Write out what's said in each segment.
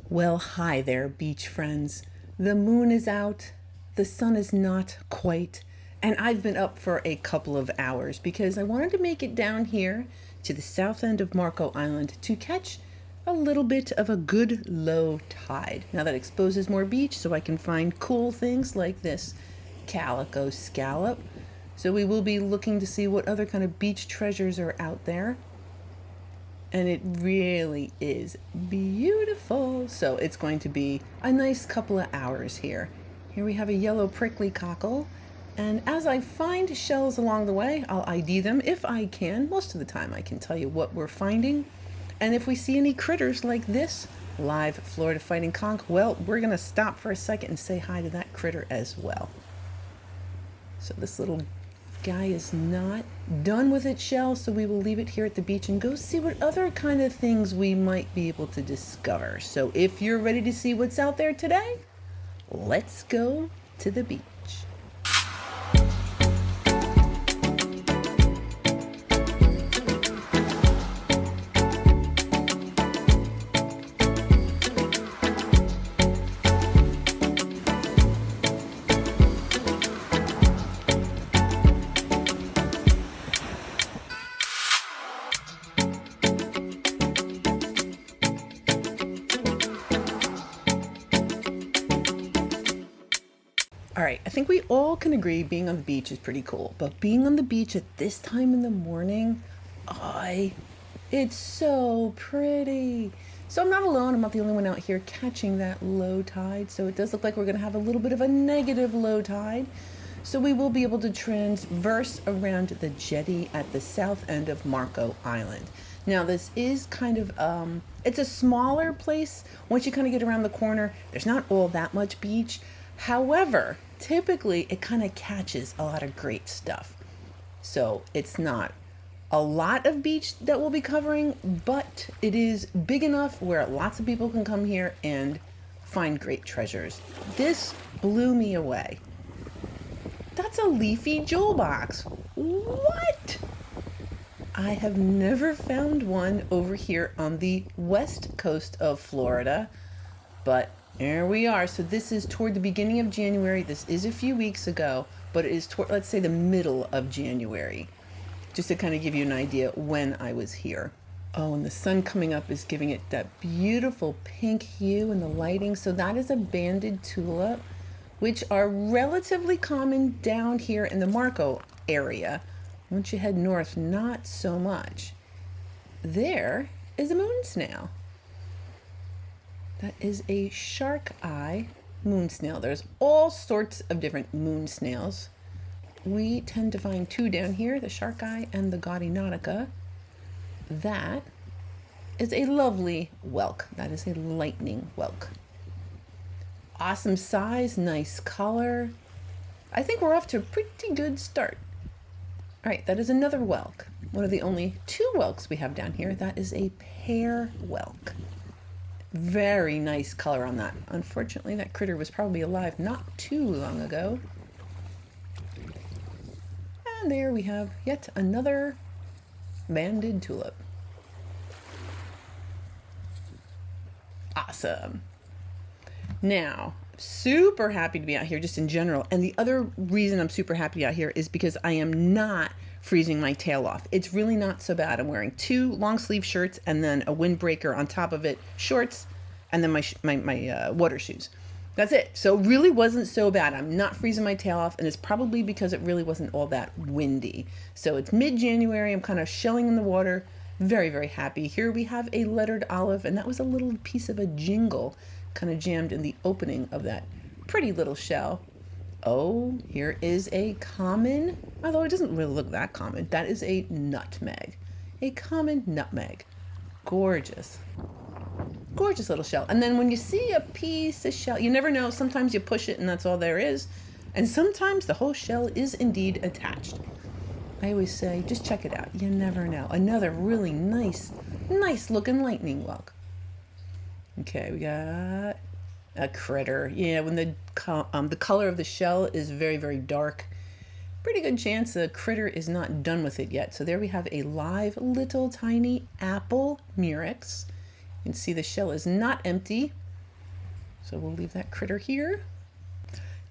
Well, hi there, beach friends. The moon is out, the sun is not quite, and I've been up for a couple of hours because I wanted to make it down here to the south end of Marco Island to catch a little bit of a good low tide. Now that exposes more beach so I can find cool things like this calico scallop. So we will be looking to see what other kind of beach treasures are out there. And it really is beautiful. So it's going to be a nice couple of hours here. Here we have a yellow prickly cockle. And as I find shells along the way, I'll ID them if I can. Most of the time I can tell you what we're finding. And if we see any critters like this live Florida fighting conch, well, we're going to stop for a second and say hi to that critter as well. So this little guy is not done with its shell, so we will leave it here at the beach and go see what other kind of things we might be able to discover. So if you're ready to see what's out there today, let's go to the beach. All right, I think we all can agree being on the beach is pretty cool, but being on the beach at this time in the morning, it's so pretty. So I'm not alone, I'm not the only one out here catching that low tide, so it does look like we're gonna have a little bit of a negative low tide. So we will be able to transverse around the jetty at the south end of Marco Island. Now this is kind of, it's a smaller place. Once you kind of get around the corner, there's not all that much beach. However, typically it kind of catches a lot of great stuff. So it's not a lot of beach that we'll be covering, but it is big enough where lots of people can come here and find great treasures. This blew me away. That's a leafy jewel box. What? I have never found one over here on the west coast of Florida, but there we are. So this is toward the beginning of January. This is a few weeks ago, but it is toward, let's say, the middle of January, just to kind of give you an idea when I was here. Oh, and the sun coming up is giving it that beautiful pink hue in the lighting. So that is a banded tulip, which are relatively common down here in the Marco area. Once you head north, not so much. There is a moon snail. That is a shark eye moon snail. There's all sorts of different moon snails. We tend to find two down here, the shark eye and the gaudy nautica. That is a lovely whelk. That is a lightning whelk. Awesome size, nice color. I think we're off to a pretty good start. All right, that is another whelk. One of the only two whelks we have down here. That is a pear whelk. Very nice color on that. Unfortunately, that critter was probably alive not too long ago. And there we have yet another banded tulip. Awesome. Now, super happy to be out here just in general. And the other reason I'm super happy out here is because I am not freezing my tail off. It's really not so bad. I'm wearing two long sleeve shirts and then a windbreaker on top of it, shorts, and then my water shoes. That's it. So really wasn't so bad. I'm not freezing my tail off, and it's probably because it really wasn't all that windy. So it's mid-January. I'm kind of shelling in the water. Very, very happy. Here we have a lettered olive, and that was a little piece of a jingle kind of jammed in the opening of that pretty little shell. Oh, here is a common, although it doesn't really look that common. That is a nutmeg, a common nutmeg. Gorgeous. Gorgeous little shell. And then when you see a piece of shell, you never know. Sometimes you push it and that's all there is. And sometimes the whole shell is indeed attached. I always say, just check it out. You never know. Another really nice looking lightning whelk. Okay, we got a critter. Yeah, when the color of the shell is very, very dark, pretty good chance the critter is not done with it yet. So there we have a live little tiny apple murex. You can see the shell is not empty. So we'll leave that critter here.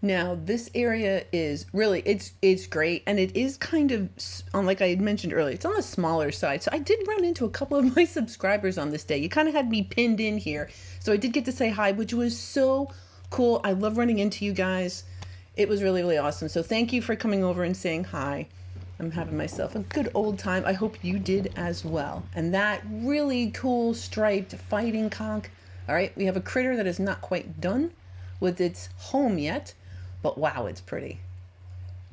Now this area is really, it's great, and it is kind of on, like I had mentioned earlier, it's on the smaller side. So I did run into a couple of my subscribers on this day. You kind of had me pinned in here, so I did get to say hi, which was so cool. I love running into you guys. It was really, really awesome. So thank you for coming over and saying hi. I'm having myself a good old time. I hope you did as well. And that really cool striped fighting conch. All right, we have a critter that is not quite done with its home yet, but wow, it's pretty.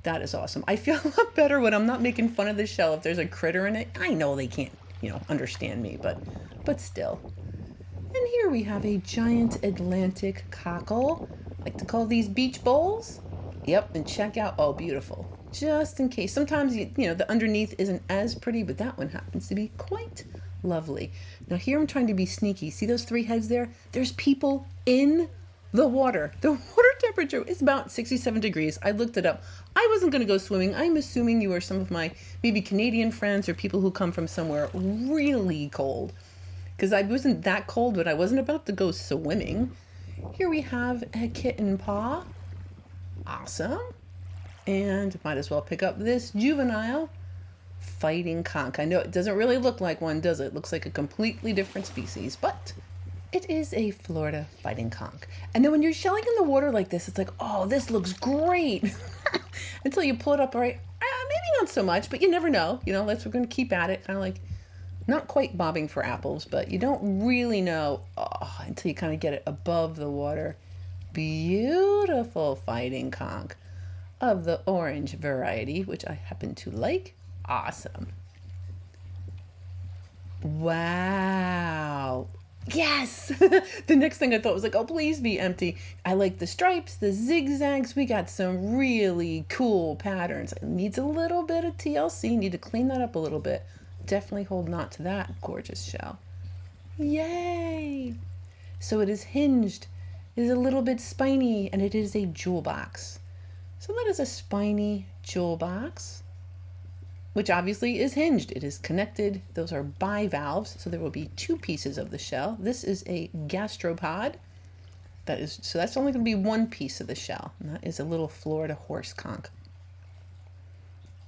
That is awesome. I feel a lot better when I'm not making fun of the shell if there's a critter in it. I know they can't, understand me, but still. And here we have a giant Atlantic cockle. I like to call these beach bowls. Yep, and check out, oh, beautiful. Just in case. Sometimes, the underneath isn't as pretty, but that one happens to be quite lovely. Now here I'm trying to be sneaky. See those 3 heads there? There's people in the water. The water temperature is about 67 degrees. I looked it up. I wasn't going to go swimming. I'm assuming you are some of my maybe Canadian friends or people who come from somewhere really cold. Because I wasn't that cold, but I wasn't about to go swimming. Here we have a kitten paw. Awesome. And might as well pick up this juvenile fighting conch. I know it doesn't really look like one, does it? It looks like a completely different species, but it is a Florida fighting conch. And then when you're shelling in the water like this, it's like, oh, this looks great. Until you pull it up, right? Maybe not so much, but you never know. We're going to keep at it. Kind of like, not quite bobbing for apples, but you don't really know until you kind of get it above the water. Beautiful fighting conch of the orange variety, which I happen to like. Awesome. Wow. Yes. The next thing I thought was like, oh, please be empty. I like the stripes, the zigzags. We got some really cool patterns. It needs a little bit of TLC. Need to clean that up a little bit. Definitely holding on to that gorgeous shell. Yay. So it is hinged. It is a little bit spiny, and it is a jewel box. So that is a spiny jewel box, which obviously is hinged. It is connected. Those are bivalves, so there will be 2 pieces of the shell. This is a gastropod. So that's only going to be 1 piece of the shell, and that is a little Florida horse conch.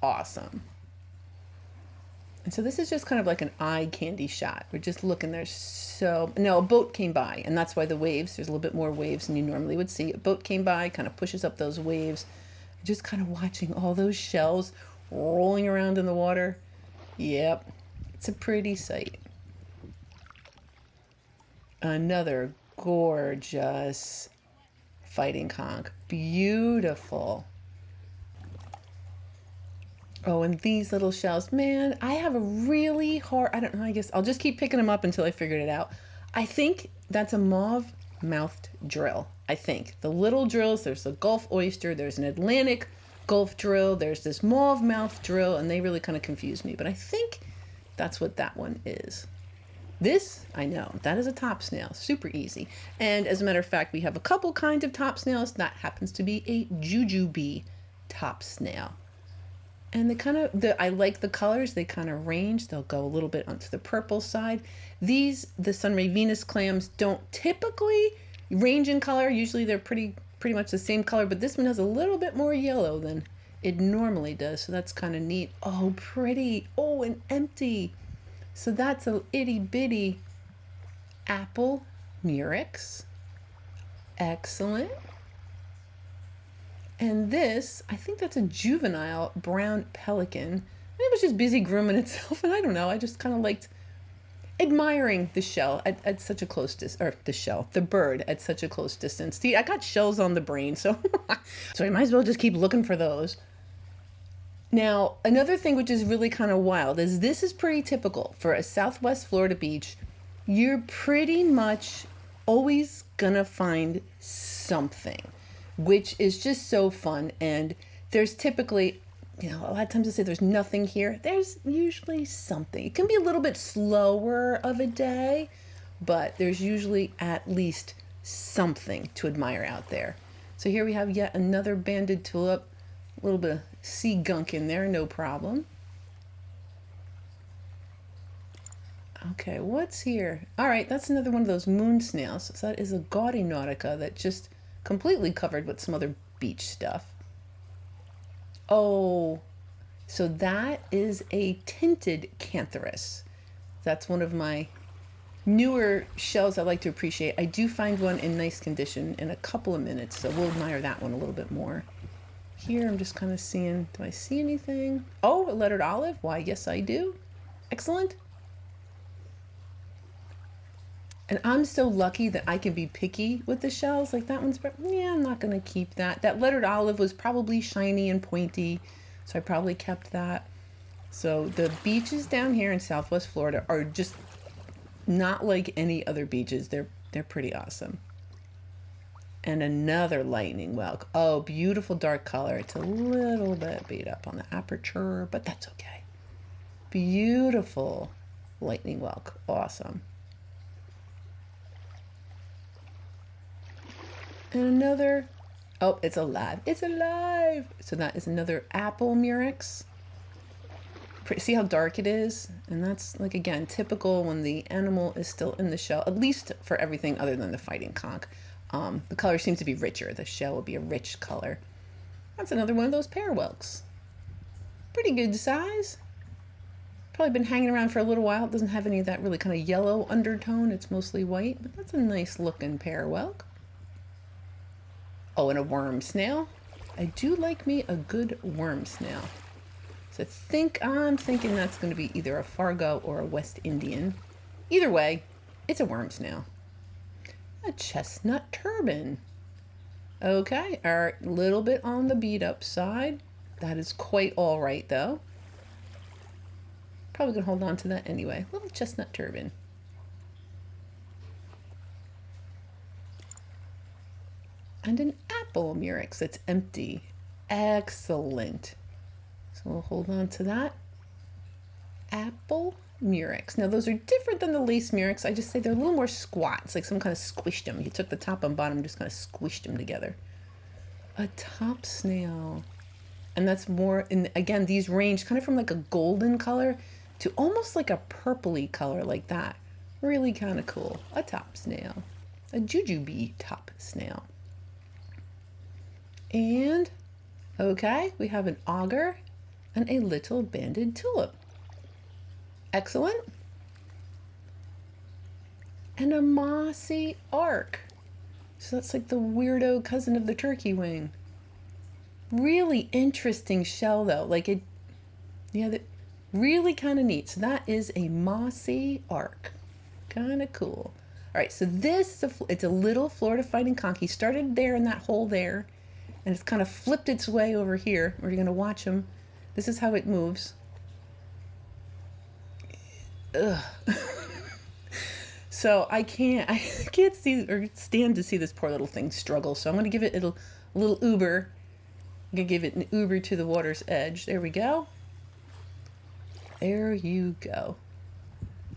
Awesome. And so this is just kind of like an eye candy shot. We're just looking there. Now a boat came by, and that's why the waves, there's a little bit more waves than you normally would see. A boat came by, kind of pushes up those waves. Just kind of watching all those shells rolling around in the water. Yep, it's a pretty sight. Another gorgeous fighting conch. Beautiful. Oh, and these little shells, man, I have a really hard, I don't know, I guess I'll just keep picking them up until I figured it out. I think that's a mauve-mouthed drill. I think. The little drills, there's the Gulf oyster, there's an Atlantic Gulf drill, there's this mauve-mouthed drill, and they really kind of confuse me. But I think that's what that one is. This, I know, that is a top snail. Super easy. And as a matter of fact, we have a couple kinds of top snails. That happens to be a jujube top snail. And I like the colors. They kind of range. They'll go a little bit onto the purple side. The Sunray Venus clams don't typically range in color. Usually they're pretty much the same color, but this one has a little bit more yellow than it normally does. So that's kind of neat. Oh, pretty. Oh, and empty. So that's a itty bitty apple murex. Excellent. And this, I think that's a juvenile brown pelican. And it was just busy grooming itself, and I don't know, I just kind of liked admiring the shell at such a close distance, or the bird at such a close distance. See, I got shells on the brain, so I might as well just keep looking for those. Now, another thing which is really kind of wild is this is pretty typical for a Southwest Florida beach. You're pretty much always gonna find something, which is just so fun. And there's typically, a lot of times I say there's nothing here. There's usually something. It can be a little bit slower of a day, but there's usually at least something to admire out there. So here we have yet another banded tulip, a little bit of sea gunk in there, no problem. Okay, what's here? All right, that's another one of those moon snails. So that is a gaudy nautica that just completely covered with some other beach stuff. Oh, so that is a tinted cantharus. That's one of my newer shells I like to appreciate. I do find one in nice condition in a couple of minutes, so we'll admire that one a little bit more. Here I'm just kind of seeing, do I see anything? Oh, a lettered olive. Why, yes I do. Excellent. And I'm so lucky that I can be picky with the shells. Like that one's, yeah, I'm not going to keep that. That lettered olive was probably shiny and pointy, so I probably kept that. So the beaches down here in Southwest Florida are just not like any other beaches. They're pretty awesome. And another lightning whelk. Oh, beautiful dark color. It's a little bit beat up on the aperture, but that's okay. Beautiful lightning whelk. Awesome. And another, oh, it's alive. It's alive. So that is another apple murex. See how dark it is? And that's, like, again, typical when the animal is still in the shell, at least for everything other than the fighting conch. The color seems to be richer. The shell will be a rich color. That's another one of those pear whelks. Pretty good size. Probably been hanging around for a little while. It doesn't have any of that really kind of yellow undertone. It's mostly white, but that's a nice looking pear whelk. Oh, and a worm snail. I do like me a good worm snail. So I'm thinking that's going to be either a Fargo or a West Indian. Either way, it's a worm snail. A chestnut turban. Okay, all right, a little bit on the beat up side. That is quite all right though. Probably gonna hold on to that anyway. Little chestnut turban. And an apple murex that's empty. Excellent. So we'll hold on to that. Apple murex. Now those are different than the lace murex. I just say they're a little more squat. It's like some kind of squished them. You took the top and bottom and just kind of squished them together. A top snail. And that's more, in again, these range kind of from like a golden color to almost like a purpley color like that. Really kind of cool. A top snail. A jujube top snail. And, okay, we have an auger and a little banded tulip. Excellent. And a mossy arc. So that's like the weirdo cousin of the turkey wing. Really interesting shell though. Like it, yeah, that really kind of neat. So that is a mossy arc. Kind of cool. All right, so this, it's a little Florida fighting conch. He started there in that hole there, and it's kind of flipped its way over here. We're going to watch him. This is how it moves. Ugh. So I can't see or stand to see this poor little thing struggle. So I'm going to give it a little uber. I'm going to give it an uber to the water's edge. There we go. There you go.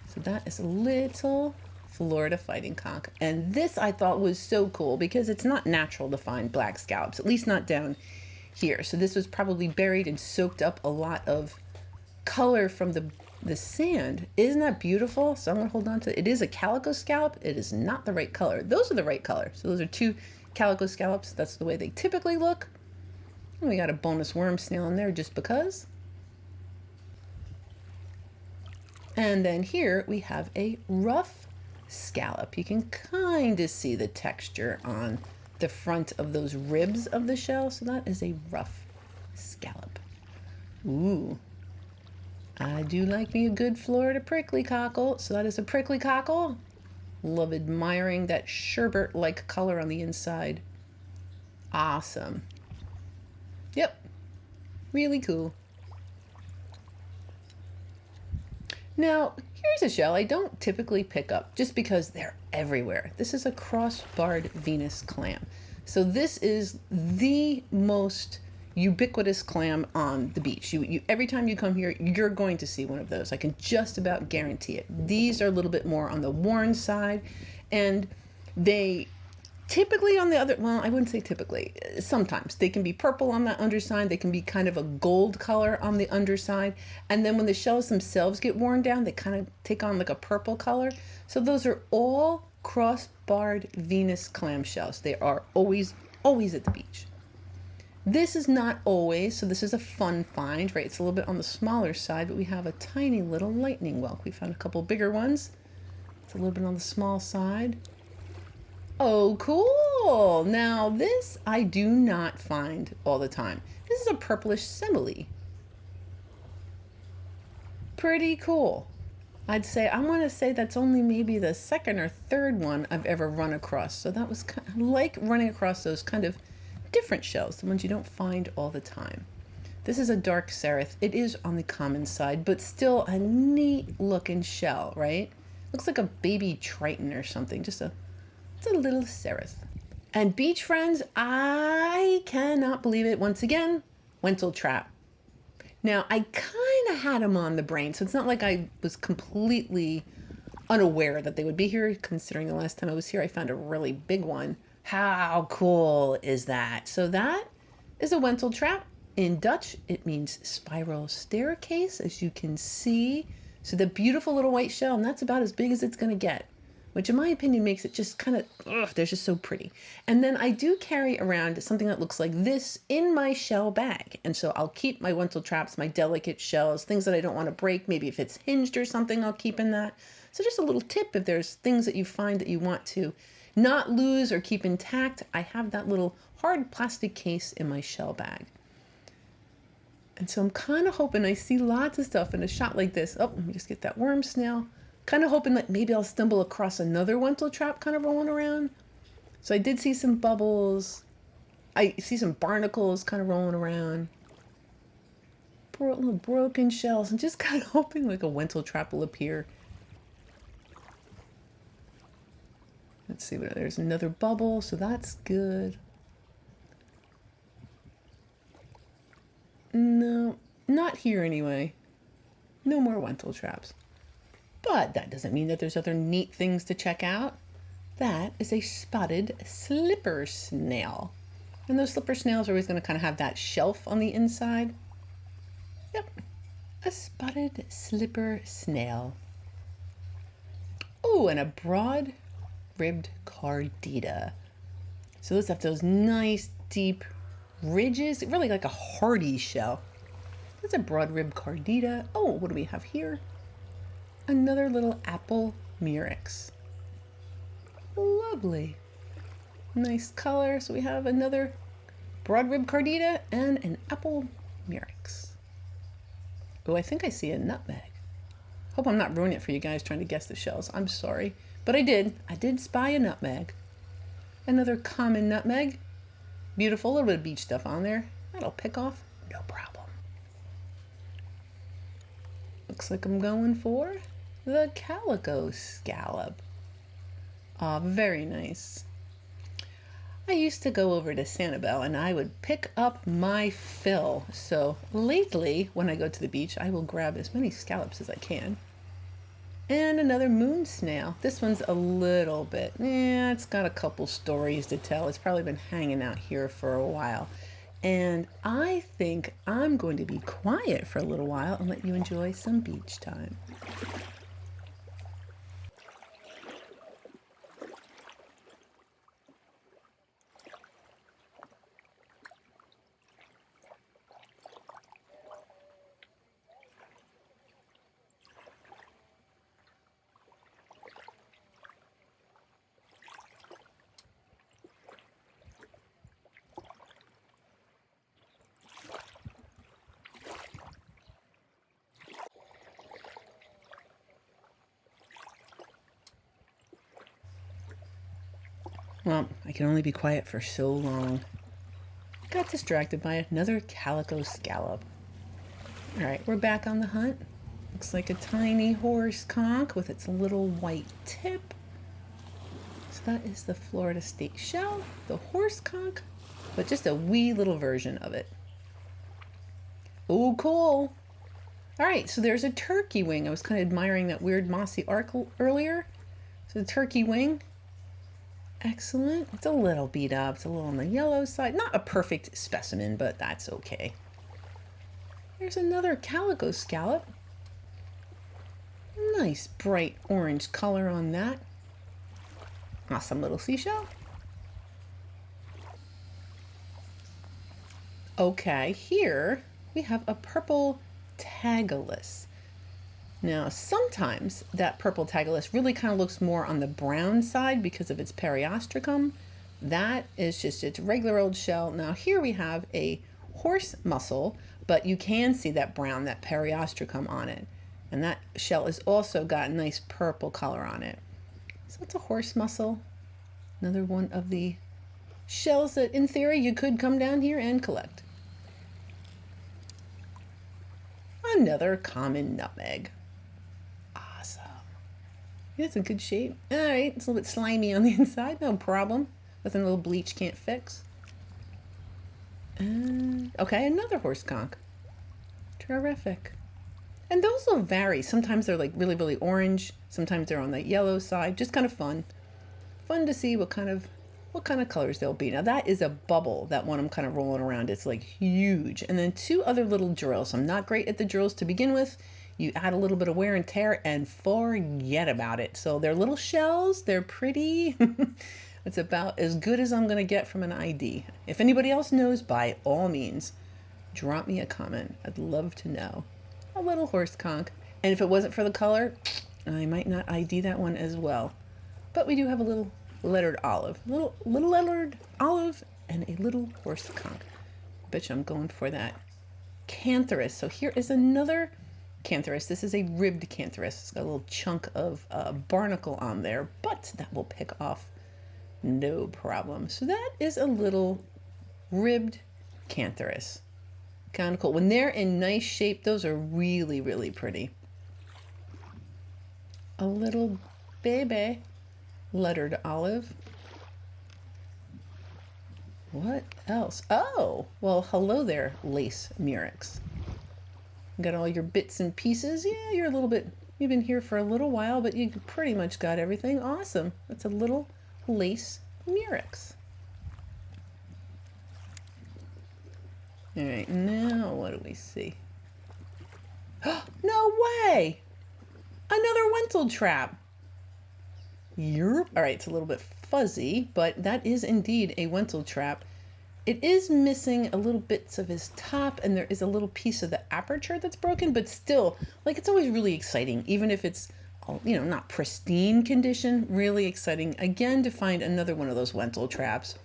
So that is a little Florida fighting conch. And this I thought was so cool because it's not natural to find black scallops, at least not down here. So this was probably buried and soaked up a lot of color from the sand. Isn't that beautiful? So I'm going to hold on to it. It is a calico scallop. It is not the right color. Those are the right color. So those are two calico scallops. That's the way they typically look. And we got a bonus worm snail in there just because. And then here we have a rough scallop. You can kind of see the texture on the front of those ribs of the shell. So that is a rough scallop. Ooh. I do like me a good Florida prickly cockle. So that is a prickly cockle. Love admiring that sherbet-like color on the inside. Awesome. Yep. Really cool. Now, here's a shell I don't typically pick up just because they're everywhere. This is a cross-barred Venus clam. So this is the most ubiquitous clam on the beach. Every time you come here, you're going to see one of those. I can just about guarantee it. These are a little bit more on the worn side, and they Typically on the other, well, I wouldn't say typically. Sometimes they can be purple on the underside. They can be kind of a gold color on the underside. And then when the shells themselves get worn down, they kind of take on like a purple color. So those are all cross-barred Venus clamshells. They are always at the beach. This is not always, so this is a fun find, right? It's a little bit on the smaller side, but we have a tiny little lightning whelk. We found a couple bigger ones. It's a little bit on the small side. Oh, cool. Now this I do not find all the time. This is a purplish simile. Pretty cool. I want to say that's only maybe the second or third one I've ever run across. So that was kind of like running across those kind of different shells, the ones you don't find all the time. This is a dark seraph. It is on the common side, but still a neat looking shell, right? Looks like a baby triton or something. It's a little seraph. And beach friends, I cannot believe it. Once again, Wentzel trap. Now, I kind of had them on the brain, so it's not like I was completely unaware that they would be here, considering the last time I was here, I found a really big one. How cool is that? So that is a Wentzel trap. In Dutch, it means spiral staircase, as you can see. So the beautiful little white shell, and that's about as big as it's going to get, which in my opinion makes it just kind of, they're just so pretty. And then I do carry around something that looks like this in my shell bag. And so I'll keep my Wentzel traps, my delicate shells, things that I don't want to break. Maybe if it's hinged or something, I'll keep in that. So just a little tip, if there's things that you find that you want to not lose or keep intact, I have that little hard plastic case in my shell bag. And so I'm kind of hoping, I see lots of stuff in a shot like this. Oh, let me just get that worm snail. Kind of hoping that maybe I'll stumble across another Wentzel trap kind of rolling around. So I did see some bubbles. I see some barnacles kind of rolling around. Little broken shells, and just kind of hoping like a Wentzel trap will appear. Let's see, there's another bubble, so that's good. No, not here anyway. No more Wentzel traps. But that doesn't mean that there's other neat things to check out. That is a spotted slipper snail. And those slipper snails are always going to kind of have that shelf on the inside. Yep, a spotted slipper snail. Oh, and a broad-ribbed cardita. So those have those nice deep ridges, really like a hardy shell. That's a broad-ribbed cardita. Oh, what do we have here? Another little apple murex. Lovely. Nice color. So we have another broad-ribbed cardita and an apple murex. Oh, I think I see a nutmeg. Hope I'm not ruining it for you guys trying to guess the shells. I'm sorry. But I did spy a nutmeg. Another common nutmeg. Beautiful, a little bit of beach stuff on there. That'll pick off, no problem. Looks like I'm going for the calico scallop. Ah, very nice. I used to go over to Sanibel and I would pick up my fill. So lately, when I go to the beach, I will grab as many scallops as I can. And another moon snail. This one's a little bit, it's got a couple stories to tell. It's probably been hanging out here for a while. And I think I'm going to be quiet for a little while and let you enjoy some beach time. Well, I can only be quiet for so long. Got distracted by another calico scallop. All right, we're back on the hunt. Looks like a tiny horse conch with its little white tip. So that is the Florida State shell, the horse conch, but just a wee little version of it. Oh, cool. All right, so there's a turkey wing. I was kind of admiring that weird mossy arc earlier. So the turkey wing. Excellent. It's a little beat up. It's a little on the yellow side. Not a perfect specimen, but that's okay. Here's another calico scallop. Nice bright orange color on that. Awesome little seashell. Okay, here we have a purple tagalus. Now, sometimes that purple tagalus really kind of looks more on the brown side because of its periostracum. That is just its regular old shell. Now, here we have a horse mussel, but you can see that brown, that periostracum on it. And that shell has also got a nice purple color on it. So it's a horse mussel. Another one of the shells that, in theory, you could come down here and collect. Another common nutmeg. Awesome. It's in good shape. All right, it's a little bit slimy on the inside, no problem. Nothing a little bleach can't fix. And okay, another horse conch. Terrific. And those will vary. Sometimes they're like really, really orange. Sometimes they're on the yellow side. Just kind of fun. Fun to see what kind of colors they'll be. Now that is a bubble, that one I'm kind of rolling around. It's like huge. And then two other little drills. I'm not great at the drills to begin with. You add a little bit of wear and tear and forget about it. So they're little shells. They're pretty. It's about as good as I'm going to get from an ID. If anybody else knows, by all means, drop me a comment. I'd love to know. A little horse conch. And if it wasn't for the color, I might not ID that one as well. But we do have a little lettered olive. Little lettered olive and a little horse conch. Bet you I'm going for that. Cantharus. So here is another cantharus. This is a ribbed cantharus. It's got a little chunk of barnacle on there, but that will pick off no problem. So that is a little ribbed cantharus. Kind of cool. When they're in nice shape, those are really, really pretty. A little baby lettered olive. What else? Oh, well, hello there, lace murex. Got all your bits and pieces. Yeah, you're a little bit, you've been here for a little while, but you pretty much got everything. Awesome. That's a little lace murex. All right, now what do we see? No way! Another Wentzel trap. Yerp. All right, it's a little bit fuzzy, but that is indeed a Wentzel trap. It is missing a little bits of his top, and there is a little piece of the aperture that's broken, but still, like, it's always really exciting, even if it's, you know, not pristine condition, really exciting, again, to find another one of those Wentzel traps.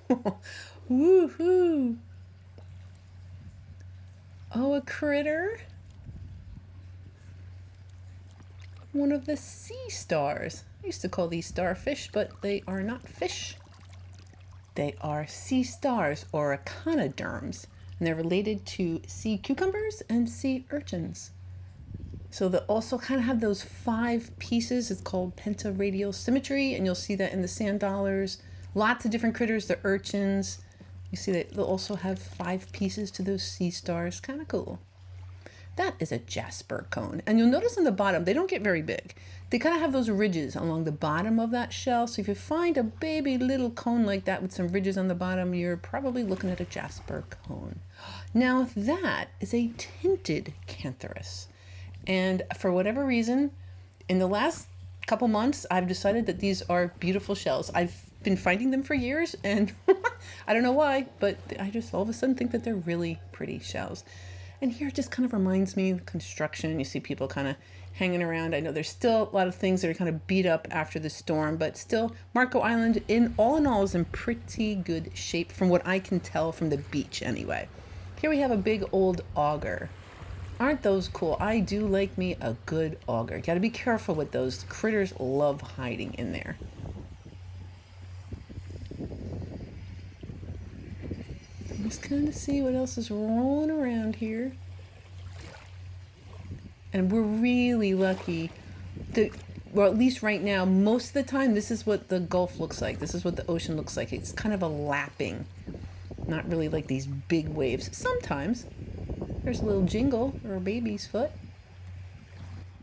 Woohoo! Oh, a critter. One of the sea stars. I used to call these starfish, but they are not fish. They are sea stars, or echinoderms, and they're related to sea cucumbers and sea urchins. So they also kind of have those 5 pieces. It's called pentaradial symmetry, and you'll see that in the sand dollars. Lots of different critters, the urchins. You see that they'll also have 5 pieces to those sea stars. Kind of cool. That is a jasper cone. And you'll notice on the bottom, they don't get very big. They kind of have those ridges along the bottom of that shell. So if you find a baby little cone like that with some ridges on the bottom, you're probably looking at a jasper cone. Now that is a tinted cantharus. And for whatever reason, in the last couple months, I've decided that these are beautiful shells. I've been finding them for years, and I don't know why, but I just all of a sudden think that they're really pretty shells. And here it just kind of reminds me of construction. You see people kind of hanging around. I know there's still a lot of things that are kind of beat up after the storm, but still Marco Island in all is in pretty good shape from what I can tell from the beach anyway. Here we have a big old auger. Aren't those cool? I do like me a good auger. Got to be careful with those. Critters love hiding in there. Just kind of see what else is rolling around here. And we're really lucky. Well, at least right now, most of the time, this is what the Gulf looks like. This is what the ocean looks like. It's kind of a lapping. Not really like these big waves. Sometimes there's a little jingle or a baby's foot.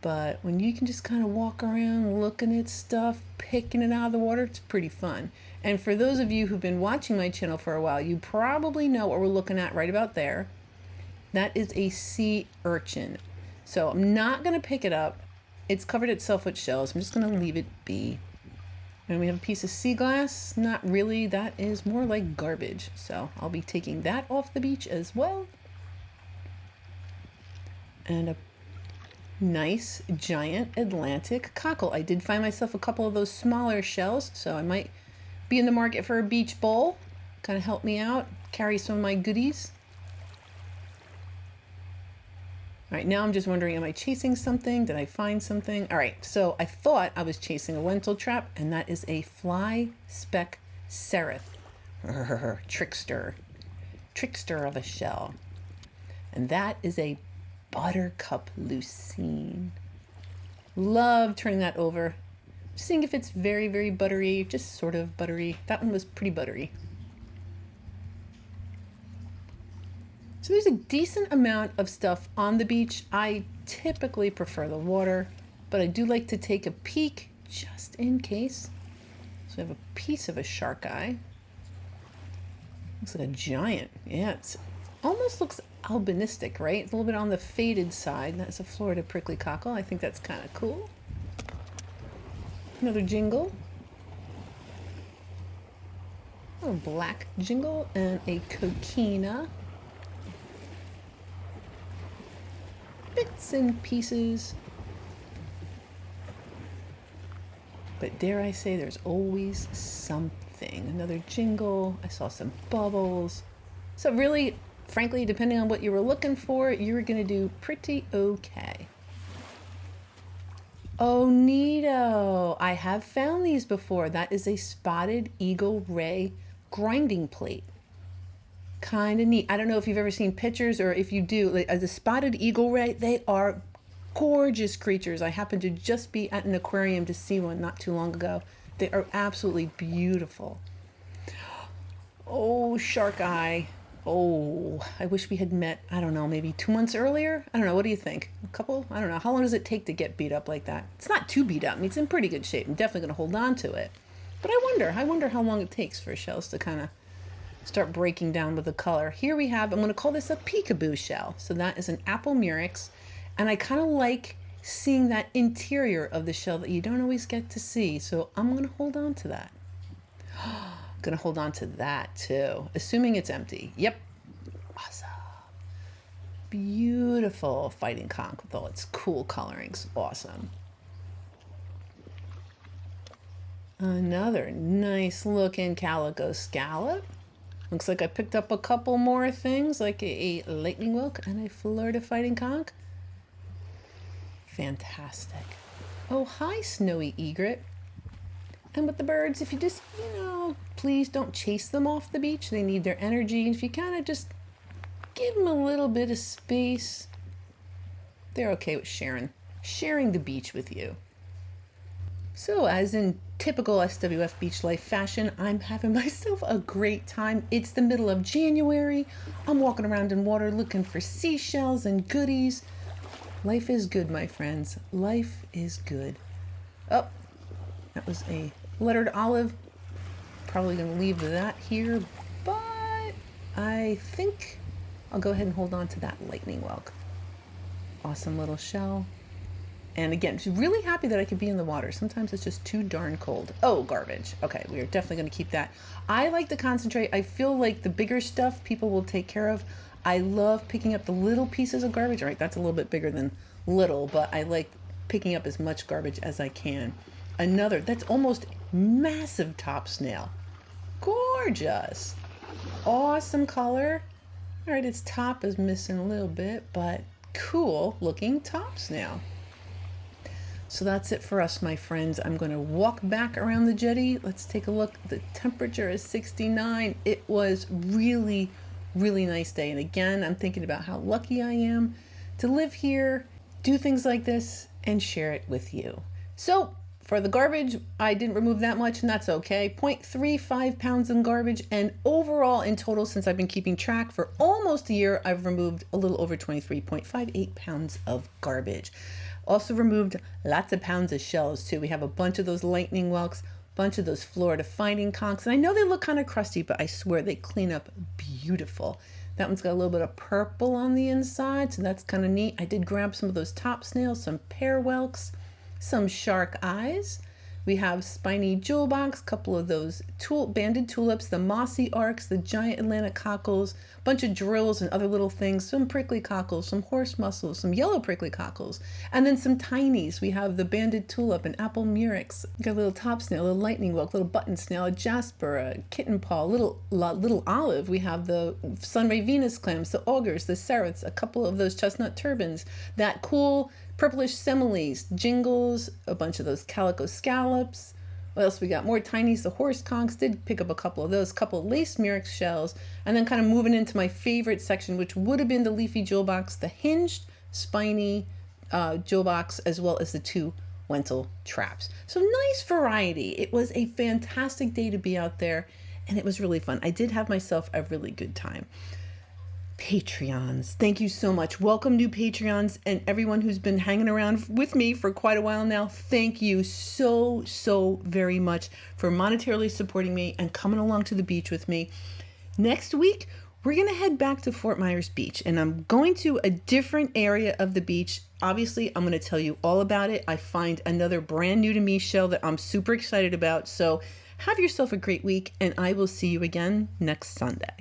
But when you can just kind of walk around looking at stuff, picking it out of the water, it's pretty fun. And for those of you who've been watching my channel for a while, you probably know what we're looking at right about there. That is a sea urchin. So I'm not going to pick it up. It's covered itself with shells. I'm just going to leave it be. And we have a piece of sea glass. Not really. That is more like garbage. So I'll be taking that off the beach as well. And a nice giant Atlantic cockle. I did find myself a couple of those smaller shells, so I might be in the market for a beach bowl. Kind of help me out, carry some of my goodies. All right, now I'm just wondering, am I chasing something? Did I find something? All right, so I thought I was chasing a Wentzel trap, and that is a fly speck seraph. Trickster of a shell. And that is a buttercup lucine. Love turning that over, seeing if it's very, very buttery, just sort of buttery. That one was pretty buttery. So there's a decent amount of stuff on the beach. I typically prefer the water, but I do like to take a peek just in case. So we have a piece of a shark eye. Looks like a giant. Yeah, it's almost looks albinistic, right? It's a little bit on the faded side. That's a Florida prickly cockle. I think that's kind of cool. Another jingle. A black jingle and a coquina. Bits and pieces. But dare I say, there's always something. Another jingle. I saw some bubbles. So really, frankly, depending on what you were looking for, you were going to do pretty okay. Oh, neato. I have found these before. That is a spotted eagle ray grinding plate. Kind of neat. I don't know if you've ever seen pictures, or if you do, like, the spotted eagle ray, they are gorgeous creatures. I happened to just be at an aquarium to see one not too long ago. They are absolutely beautiful. Oh, shark eye. Oh, I wish we had met, I don't know, maybe 2 months earlier? I don't know, what do you think? A couple? I don't know. How long does it take to get beat up like that? It's not too beat up. I mean, it's in pretty good shape. I'm definitely going to hold on to it. But I wonder how long it takes for shells to kind of start breaking down with the color. Here we have, I'm going to call this a peekaboo shell. So that is an apple murex. And I kind of like seeing that interior of the shell that you don't always get to see. So I'm going to hold on to that. Gonna hold on to that too, assuming it's empty. Yep. Awesome. Beautiful fighting conch with all its cool colorings. Awesome. Another nice looking calico scallop. Looks like I picked up a couple more things, like a lightning whelk and a Florida fighting conch. Fantastic. Oh, hi, snowy egret. And with the birds, if you just, please don't chase them off the beach. They need their energy. If you kind of just give them a little bit of space, they're okay with sharing the beach with you. So as in typical SWF beach life fashion, I'm having myself a great time. It's the middle of January. I'm walking around in water looking for seashells and goodies. Life is good, my friends. Life is good. Oh, that was a lettered olive. Probably going to leave that here, but I think I'll go ahead and hold on to that lightning whelk. Awesome little shell. And again, just really happy that I could be in the water. Sometimes it's just too darn cold. Oh, garbage. Okay, we are definitely going to keep that. I like to concentrate. I feel like the bigger stuff people will take care of. I love picking up the little pieces of garbage. All right, that's a little bit bigger than little, but I like picking up as much garbage as I can. Another, that's almost massive top snail. Gorgeous. Awesome color. All right, its top is missing a little bit, but cool looking top snail. So that's it for us, my friends. I'm going to walk back around the jetty. Let's take a look. The temperature is 69. It was really, really nice day. And again, I'm thinking about how lucky I am to live here, do things like this, and share it with you. So For the garbage, I didn't remove that much, and that's okay. 0.35 pounds in garbage, and overall in total, since I've been keeping track for almost a year, I've removed a little over 23.58 pounds of garbage. Also removed lots of pounds of shells too. We have a bunch of those lightning whelks, bunch of those Florida fighting conchs, and I know they look kind of crusty, but I swear they clean up beautiful. That one's got a little bit of purple on the inside, so that's kind of neat. I did grab some of those top snails, some pear whelks, some shark eyes. We have spiny jewel box, a couple of those banded tulips, the mossy arcs, the giant Atlantic cockles, a bunch of drills and other little things, some prickly cockles, some horse mussels, some yellow prickly cockles, and then some tinies. We have the banded tulip and apple murex. We got a little top snail, a little lightning whelk, little button snail, a jasper, a kitten paw, little olive. We have the sunray Venus clams, the augurs, the sereths, a couple of those chestnut turbans, that cool purplish similes, jingles, a bunch of those calico scallops. What else we got? More tinies, the horse conchs. Did pick up a couple of those, couple of lace murex shells, and then kind of moving into my favorite section, which would have been the leafy jewel box, the hinged spiny jewel box, as well as the 2 Wentzel traps. So nice variety. It was a fantastic day to be out there, and it was really fun. I did have myself a really good time. Patreons, thank you so much. Welcome new Patreons and everyone who's been hanging around with me for quite a while now. Thank you so very much for monetarily supporting me and coming along to the beach with me. Next week, we're going to head back to Fort Myers Beach, and I'm going to a different area of the beach. Obviously, I'm going to tell you all about it. I find another brand new to me shell that I'm super excited about. So have yourself a great week, and I will see you again next Sunday.